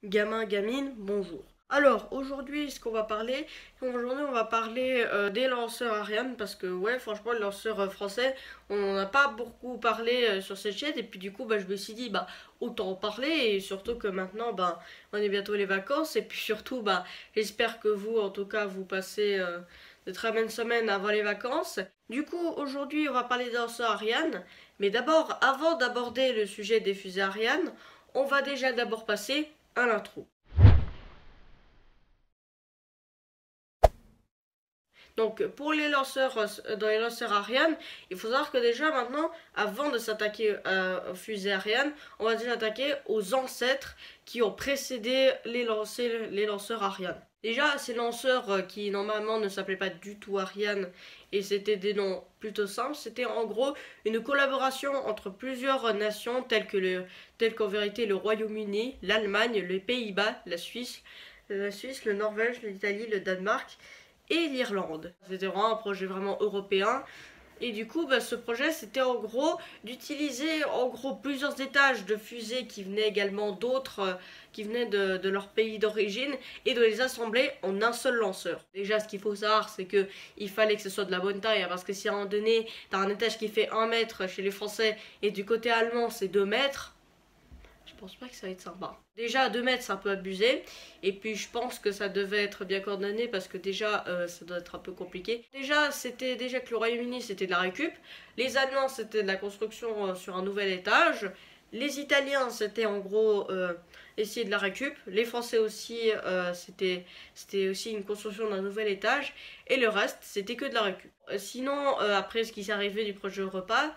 Gamin, gamine, bonjour. Alors, aujourd'hui, on va parler des lanceurs Ariane parce que, ouais, franchement, les lanceurs français, on n'en a pas beaucoup parlé sur cette chaîne. Et puis, du coup, je me suis dit, autant en parler. Et surtout que maintenant, on est bientôt les vacances. Et puis, surtout, j'espère que vous, en tout cas, vous passez de très bonnes semaines avant les vacances. Du coup, aujourd'hui, on va parler des lanceurs Ariane. Mais d'abord, avant d'aborder le sujet des fusées Ariane, on va déjà d'abord passer à l'intro. Donc pour les lanceurs, dans les lanceurs Ariane, il faut savoir que déjà maintenant, avant de s'attaquer aux fusées Ariane, on va déjà attaquer aux ancêtres qui ont précédé les lanceurs Ariane. Déjà, ces lanceurs qui normalement ne s'appelaient pas du tout Ariane et c'était des noms plutôt simples, c'était en gros une collaboration entre plusieurs nations telles qu'en vérité le Royaume-Uni, l'Allemagne, les Pays-Bas, la Suisse, le Norvège, l'Italie, le Danemark et l'Irlande. C'était vraiment un projet vraiment européen. Et du coup, ce projet, c'était en gros d'utiliser plusieurs étages de fusées qui venaient également d'autres, qui venaient de leur pays d'origine, et de les assembler en un seul lanceur. Déjà, ce qu'il faut savoir, c'est que il fallait que ce soit de la bonne taille, parce que si à un moment donné, t'as un étage qui fait 1 mètre chez les Français, et du côté allemand, c'est 2 mètres, je pense pas que ça va être sympa. Déjà, à 2 mètres, c'est un peu abusé. Et puis, je pense que ça devait être bien coordonné parce que déjà, ça doit être un peu compliqué. Déjà que le Royaume-Uni, c'était de la récup. Les Allemands, c'était de la construction sur un nouvel étage. Les Italiens, c'était en gros essayer de la récup. Les Français aussi, c'était aussi une construction d'un nouvel étage. Et le reste, c'était que de la récup. Sinon, après ce qui s'est arrivé du projet Europa,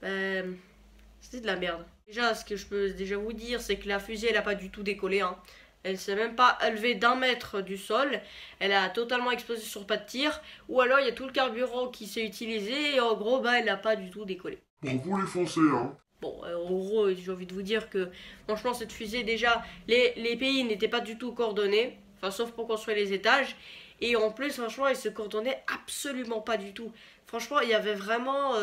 c'était de la merde. Déjà, ce que je peux déjà vous dire, c'est que la fusée, elle a pas du tout décollé, hein. Elle s'est même pas élevée d'1 mètre du sol. Elle a totalement explosé sur pas de tir. Ou alors, il y a tout le carburant qui s'est utilisé. Et en gros, elle n'a pas du tout décollé. Bravo les Français, hein. Bon, en gros, j'ai envie de vous dire que, franchement, cette fusée, déjà, les pays n'étaient pas du tout coordonnés. Enfin, sauf pour construire les étages. Et en plus, franchement, ils se coordonnaient absolument pas du tout. Franchement, il y avait vraiment...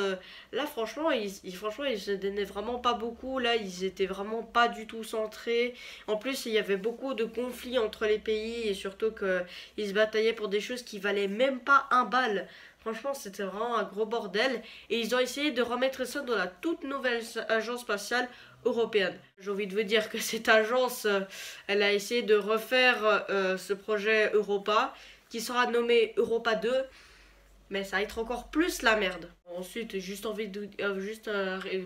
là, franchement, ils se donnaient vraiment pas beaucoup. Là, ils étaient vraiment pas du tout centrés. En plus, il y avait beaucoup de conflits entre les pays. Et surtout qu'ils se bataillaient pour des choses qui valaient même pas un bal. Franchement, c'était vraiment un gros bordel. Et ils ont essayé de remettre ça dans la toute nouvelle agence spatiale européenne. J'ai envie de vous dire que cette agence, elle a essayé de refaire ce projet Europa, qui sera nommé Europa 2, mais ça va être encore plus la merde. Ensuite,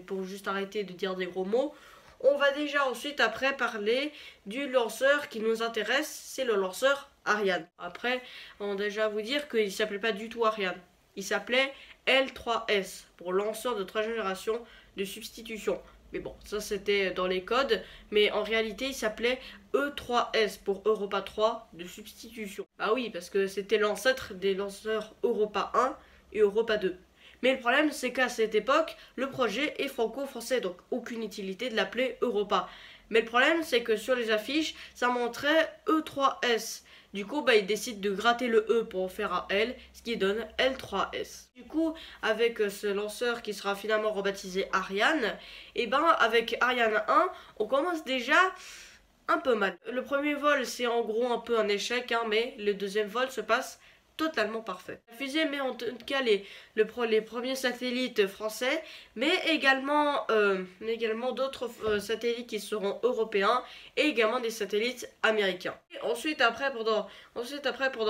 pour juste arrêter de dire des gros mots, on va déjà ensuite après parler du lanceur qui nous intéresse, c'est le lanceur Ariane. Après, on va déjà vous dire qu'il ne s'appelait pas du tout Ariane. Il s'appelait L3S, pour lanceur de 3 générations de substitution. Mais bon, ça c'était dans les codes, mais en réalité il s'appelait E3S pour Europa 3 de substitution. Bah oui, parce que c'était l'ancêtre des lanceurs Europa 1 et Europa 2. Mais le problème, c'est qu'à cette époque, le projet est franco-français, donc aucune utilité de l'appeler Europa. Mais le problème, c'est que sur les affiches, ça montrait E3S. Du coup, ils décident de gratter le E pour en faire un L, ce qui donne L3S. Du coup, avec ce lanceur qui sera finalement rebaptisé Ariane, et avec Ariane 1, on commence déjà un peu mal. Le premier vol, c'est en gros un peu un échec, hein, mais le deuxième vol se passe totalement parfait. La fusée met en tout cas les premiers satellites français, mais également d'autres satellites qui seront européens et également des satellites américains. Et ensuite après pendant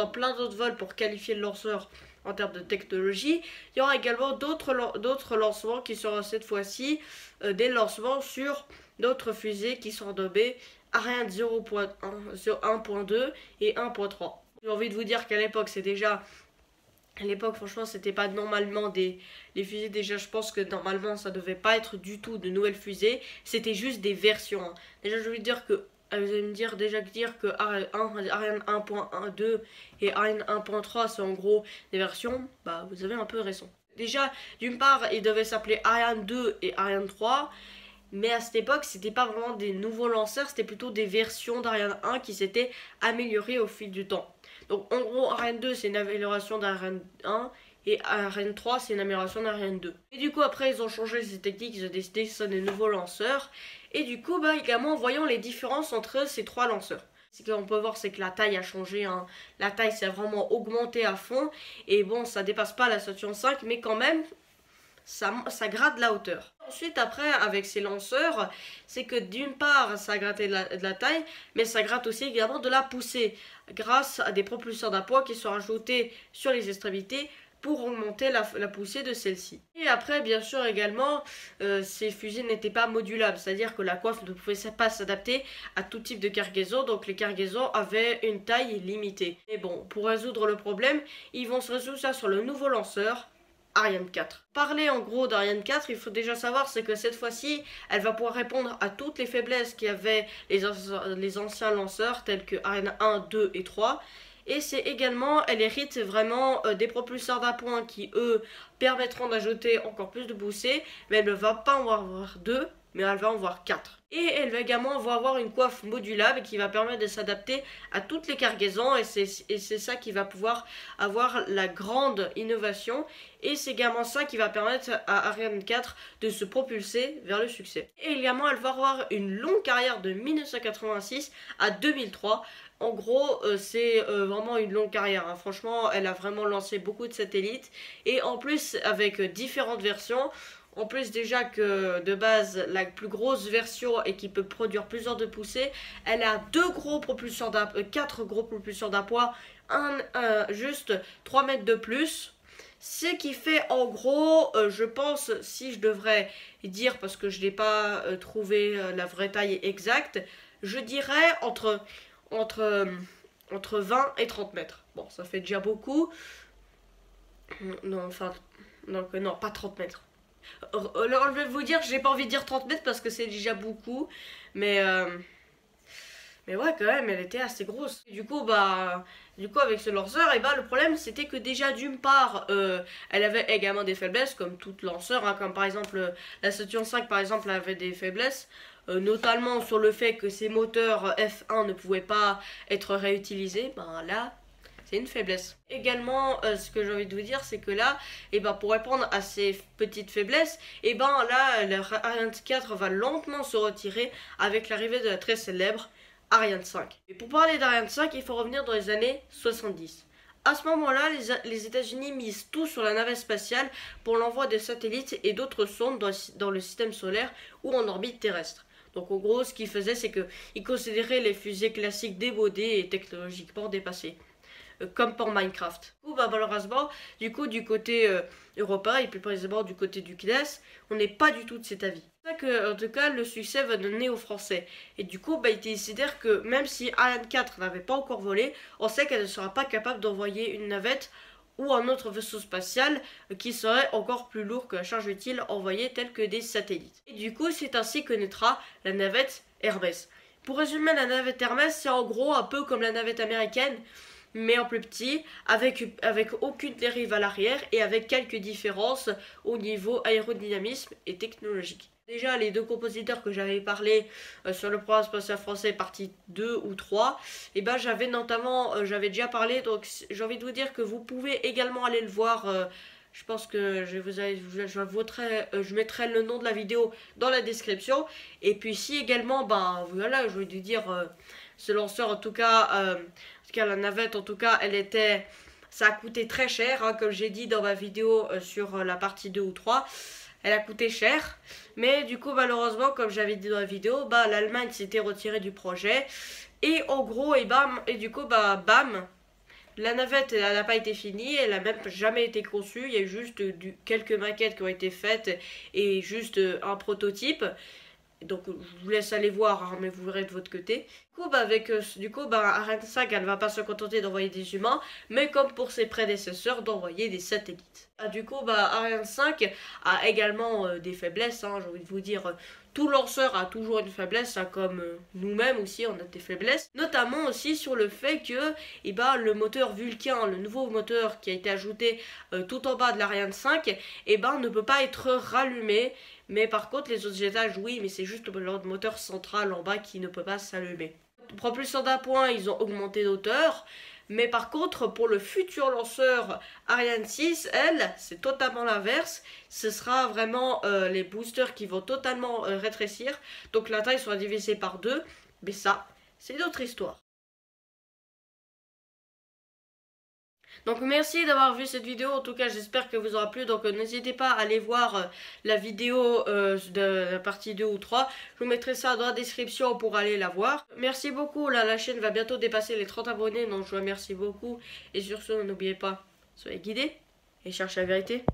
plein d'autres vols pour qualifier le lanceur en termes de technologie, il y aura également d'autres lancements qui seront cette fois-ci des lancements sur d'autres fusées qui sont nommées Ariane 0.1, 1.2 et 1.3. J'ai envie de vous dire qu'à l'époque, à l'époque, franchement, c'était pas normalement les fusées. Déjà, je pense que normalement, ça devait pas être du tout de nouvelles fusées. C'était juste des versions, hein. Déjà, je veux dire que. Vous allez me dire que Ariane 1.2 et Ariane 1.3 c'est en gros des versions. Vous avez un peu raison. Déjà, d'une part, il devait s'appeler Ariane 2 et Ariane 3. Mais à cette époque, c'était pas vraiment des nouveaux lanceurs, c'était plutôt des versions d'Ariane 1 qui s'étaient améliorées au fil du temps. Donc en gros, Ariane 2, c'est une amélioration d'Ariane 1, Et Ariane 3, c'est une amélioration d'Ariane 2. Et du coup, après, ils ont changé ces techniques, ils ont décidé que ce sont des nouveaux lanceurs. Et du coup, également, voyons les différences entre ces 3 lanceurs. Ce qu'on peut voir, c'est que la taille a changé, hein. La taille s'est vraiment augmentée à fond. Et bon, ça dépasse pas la Saturn 5, mais quand même, ça gratte la hauteur. Ensuite, après, avec ces lanceurs, c'est que d'une part, ça a gratté de la taille, mais ça gratte aussi également de la poussée, grâce à des propulseurs d'appoint qui sont ajoutés sur les extrémités pour augmenter la poussée de celle-ci. Et après, bien sûr, également, ces fusées n'étaient pas modulables, c'est-à-dire que la coiffe ne pouvait pas s'adapter à tout type de cargaison, donc les cargaisons avaient une taille limitée. Mais bon, pour résoudre le problème, ils vont se résoudre ça sur le nouveau lanceur, Ariane 4. Parler en gros d'Ariane 4, il faut déjà savoir, c'est que cette fois-ci, elle va pouvoir répondre à toutes les faiblesses qu'avaient les anciens lanceurs, tels que Ariane 1, 2 et 3. Et c'est également, elle hérite vraiment des propulseurs d'appoint qui, eux, permettront d'ajouter encore plus de poussée, mais elle ne va pas en avoir 2, mais elle va en avoir 4. Et elle va également avoir une coiffe modulable qui va permettre de s'adapter à toutes les cargaisons, et c'est ça qui va pouvoir avoir la grande innovation, et c'est également ça qui va permettre à Ariane 4 de se propulser vers le succès. Et également, elle va avoir une longue carrière de 1986 à 2003. En gros, c'est vraiment une longue carrière, hein. Franchement, elle a vraiment lancé beaucoup de satellites, et en plus, avec différentes versions. En plus déjà que de base la plus grosse version et qui peut produire plusieurs de poussées, elle a 4 gros propulseurs d'appoint, juste 3 mètres de plus. Ce qui fait en gros, je pense, si je devrais dire, parce que je n'ai pas trouvé la vraie taille exacte, je dirais entre 20 et 30 mètres. Bon, ça fait déjà beaucoup. Non, enfin, donc, non, pas 30 mètres. Alors je vais vous dire, j'ai pas envie de dire 30 mètres parce que c'est déjà beaucoup, mais ouais, quand même, elle était assez grosse. Et du coup, avec ce lanceur, le problème c'était que déjà d'une part, elle avait également des faiblesses comme toute lanceur, hein, comme par exemple la Saturn 5 par exemple avait des faiblesses. Notamment sur le fait que ses moteurs F1 ne pouvaient pas être réutilisés. Là, c'est une faiblesse. Également, ce que j'ai envie de vous dire, c'est que là, pour répondre à ces petites faiblesses, là, l'Ariane 4 va lentement se retirer avec l'arrivée de la très célèbre Ariane 5. Et pour parler d'Ariane 5, il faut revenir dans les années 70. À ce moment-là, les États-Unis misent tout sur la navette spatiale pour l'envoi des satellites et d'autres sondes dans le système solaire ou en orbite terrestre. Donc en gros, ce qu'ils faisaient, c'est qu'ils considéraient les fusées classiques démodées et technologiquement dépassées. Comme pour Minecraft. Malheureusement, du côté européen et plus précisément du côté du CNES, on n'est pas du tout de cet avis. C'est ça que, en tout cas, le succès va donner aux Français. Et du coup, ils décidèrent que même si Ariane 4 n'avait pas encore volé, on sait qu'elle ne sera pas capable d'envoyer une navette ou un autre vaisseau spatial qui serait encore plus lourd que la charge utile envoyée telle que des satellites. Et du coup, c'est ainsi que naîtra la navette Hermès. Pour résumer, la navette Hermès, c'est en gros un peu comme la navette américaine, mais en plus petit, avec aucune dérive à l'arrière et avec quelques différences au niveau aérodynamisme et technologique. Déjà, les 2 compositeurs que j'avais parlé sur le programme spatial français partie 2 ou 3, j'avais notamment, j'avais déjà parlé, donc j'ai envie de vous dire que vous pouvez également aller le voir. Je pense que je mettrai le nom de la vidéo dans la description. Et puis si également, voilà, je vais vous dire, ce lanceur en tout cas, la navette en tout cas, ça a coûté très cher, hein, comme j'ai dit dans ma vidéo sur la partie 2 ou 3. Elle a coûté cher, mais du coup malheureusement, comme j'avais dit dans la vidéo, l'Allemagne s'était retirée du projet. Et en gros, bam, la navette elle n'a pas été finie, elle n'a même jamais été conçue. Il y a eu juste quelques maquettes qui ont été faites et juste un prototype. Donc je vous laisse aller voir, hein, mais vous verrez de votre côté. Du coup, Ariane 5, elle ne va pas se contenter d'envoyer des humains, mais comme pour ses prédécesseurs, d'envoyer des satellites. Ariane 5 a également des faiblesses, hein, j'ai envie de vous dire. Tout lanceur a toujours une faiblesse, hein, comme nous-mêmes aussi, on a des faiblesses. Notamment aussi sur le fait que le moteur Vulcain, le nouveau moteur qui a été ajouté tout en bas de l'Ariane 5, ne peut pas être rallumé. Mais par contre, les autres étages, oui, mais c'est juste le moteur central en bas qui ne peut pas s'allumer. Propulseur d'appoint, ils ont augmenté d'auteur. Mais par contre, pour le futur lanceur Ariane 6, elle, c'est totalement l'inverse. Ce sera vraiment les boosters qui vont totalement rétrécir. Donc la taille sera divisée par 2. Mais ça, c'est une autre histoire. Donc merci d'avoir vu cette vidéo, en tout cas j'espère que vous aura plu, donc n'hésitez pas à aller voir la vidéo de la partie 2 ou 3, je vous mettrai ça dans la description pour aller la voir. Merci beaucoup, là la chaîne va bientôt dépasser les 30 abonnés, donc je vous remercie beaucoup, et sur ce n'oubliez pas, soyez guidés et cherchez la vérité.